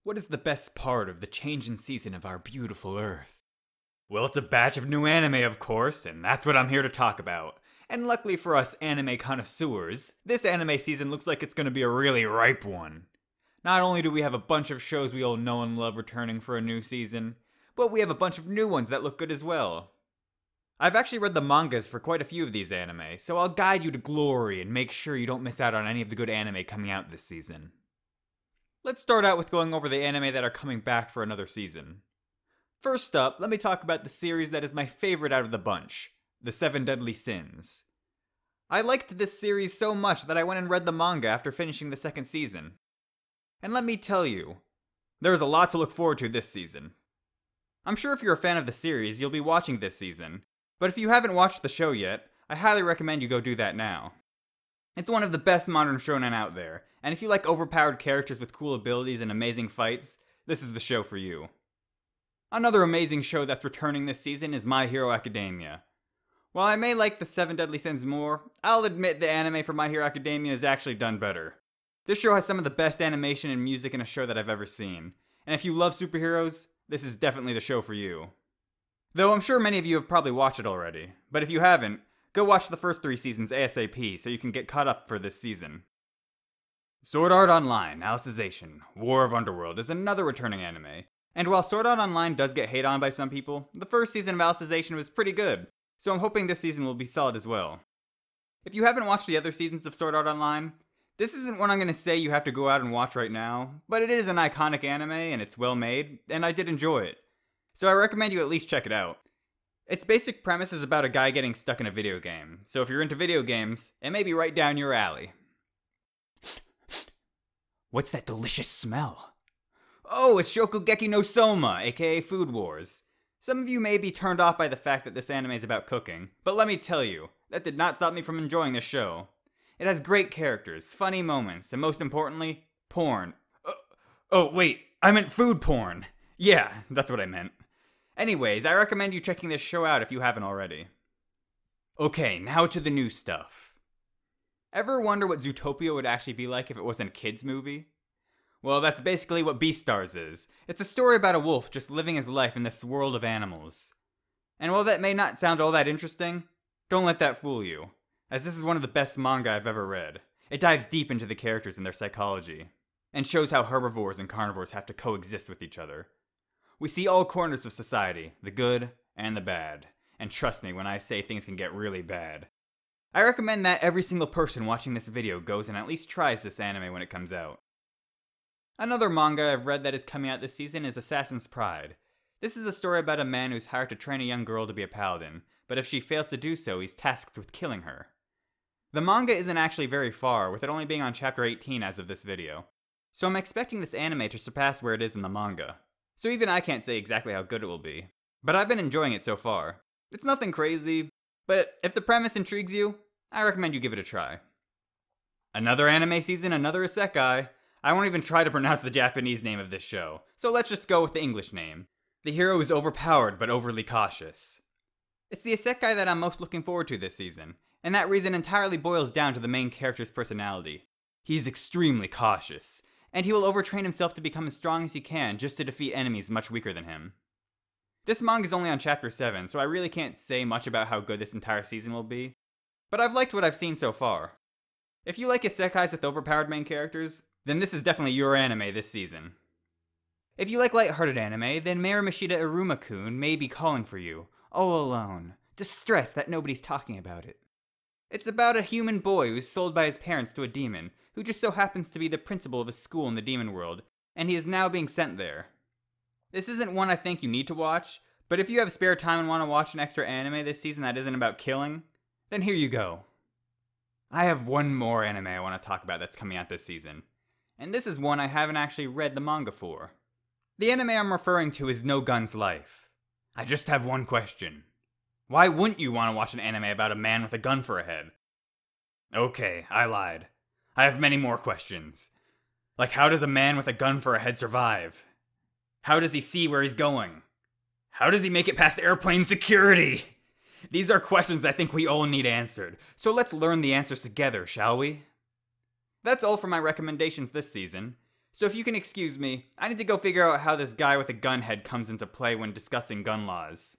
What is the best part of the changing season of our beautiful Earth? Well, it's a batch of new anime, of course, and that's what I'm here to talk about. And luckily for us anime connoisseurs, this anime season looks like it's gonna be a really ripe one. Not only do we have a bunch of shows we all know and love returning for a new season, but we have a bunch of new ones that look good as well. I've actually read the mangas for quite a few of these anime, so I'll guide you to glory and make sure you don't miss out on any of the good anime coming out this season. Let's start out with going over the anime that are coming back for another season. First up, let me talk about the series that is my favorite out of the bunch, The Seven Deadly Sins. I liked this series so much that I went and read the manga after finishing the second season. And let me tell you, there is a lot to look forward to this season. I'm sure if you're a fan of the series, you'll be watching this season, but if you haven't watched the show yet, I highly recommend you go do that now. It's one of the best modern shonen out there, and if you like overpowered characters with cool abilities and amazing fights, this is the show for you. Another amazing show that's returning this season is My Hero Academia. While I may like the Seven Deadly Sins more, I'll admit the anime for My Hero Academia is actually done better. This show has some of the best animation and music in a show that I've ever seen, and if you love superheroes, this is definitely the show for you. Though I'm sure many of you have probably watched it already, but if you haven't, go watch the first 3 seasons ASAP so you can get caught up for this season. Sword Art Online, Alicization, War of Underworld is another returning anime, and while Sword Art Online does get hate on by some people, the first season of Alicization was pretty good, so I'm hoping this season will be solid as well. If you haven't watched the other seasons of Sword Art Online, this isn't one I'm going to say you have to go out and watch right now, but it is an iconic anime and it's well made, and I did enjoy it. So I recommend you at least check it out. Its basic premise is about a guy getting stuck in a video game, so if you're into video games, it may be right down your alley. What's that delicious smell? Oh, it's Shokugeki no Soma, aka Food Wars. Some of you may be turned off by the fact that this anime is about cooking, but let me tell you, that did not stop me from enjoying this show. It has great characters, funny moments, and most importantly, porn. Oh wait, I meant food porn. Yeah, that's what I meant. Anyways, I recommend you checking this show out if you haven't already. Okay, now to the new stuff. Ever wonder what Zootopia would actually be like if it wasn't a kids movie? Well, that's basically what Beastars is. It's a story about a wolf just living his life in this world of animals. And while that may not sound all that interesting, don't let that fool you, as this is one of the best manga I've ever read. It dives deep into the characters and their psychology, and shows how herbivores and carnivores have to coexist with each other. We see all corners of society, the good and the bad, and trust me when I say things can get really bad. I recommend that every single person watching this video goes and at least tries this anime when it comes out. Another manga I've read that is coming out this season is Assassin's Pride. This is a story about a man who's hired to train a young girl to be a paladin, but if she fails to do so, he's tasked with killing her. The manga isn't actually very far, with it only being on chapter 18 as of this video, so I'm expecting this anime to surpass where it is in the manga. So even I can't say exactly how good it will be, but I've been enjoying it so far. It's nothing crazy, but if the premise intrigues you, I recommend you give it a try. Another anime season, another isekai. I won't even try to pronounce the Japanese name of this show, so let's just go with the English name. The hero is overpowered but overly cautious. It's the isekai that I'm most looking forward to this season, and that reason entirely boils down to the main character's personality. He's extremely cautious, and he will overtrain himself to become as strong as he can just to defeat enemies much weaker than him. This manga is only on chapter 7, so I really can't say much about how good this entire season will be, but I've liked what I've seen so far. If you like isekais with overpowered main characters, then this is definitely your anime this season. If you like lighthearted anime, then Marimashita Iruma-kun may be calling for you, all alone, distressed that nobody's talking about it. It's about a human boy who's sold by his parents to a demon, who just so happens to be the principal of a school in the demon world, and he is now being sent there. This isn't one I think you need to watch, but if you have spare time and want to watch an extra anime this season that isn't about killing, then here you go. I have one more anime I want to talk about that's coming out this season, and this is one I haven't actually read the manga for. The anime I'm referring to is No Gun's Life. I just have one question. Why wouldn't you want to watch an anime about a man with a gun for a head? Okay, I lied. I have many more questions. Like, how does a man with a gun for a head survive? How does he see where he's going? How does he make it past airplane security? These are questions I think we all need answered, so let's learn the answers together, shall we? That's all for my recommendations this season. So if you can excuse me, I need to go figure out how this guy with a gun head comes into play when discussing gun laws.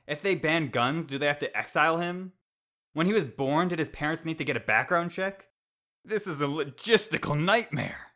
If they ban guns, do they have to exile him? When he was born, did his parents need to get a background check? This is a logistical nightmare.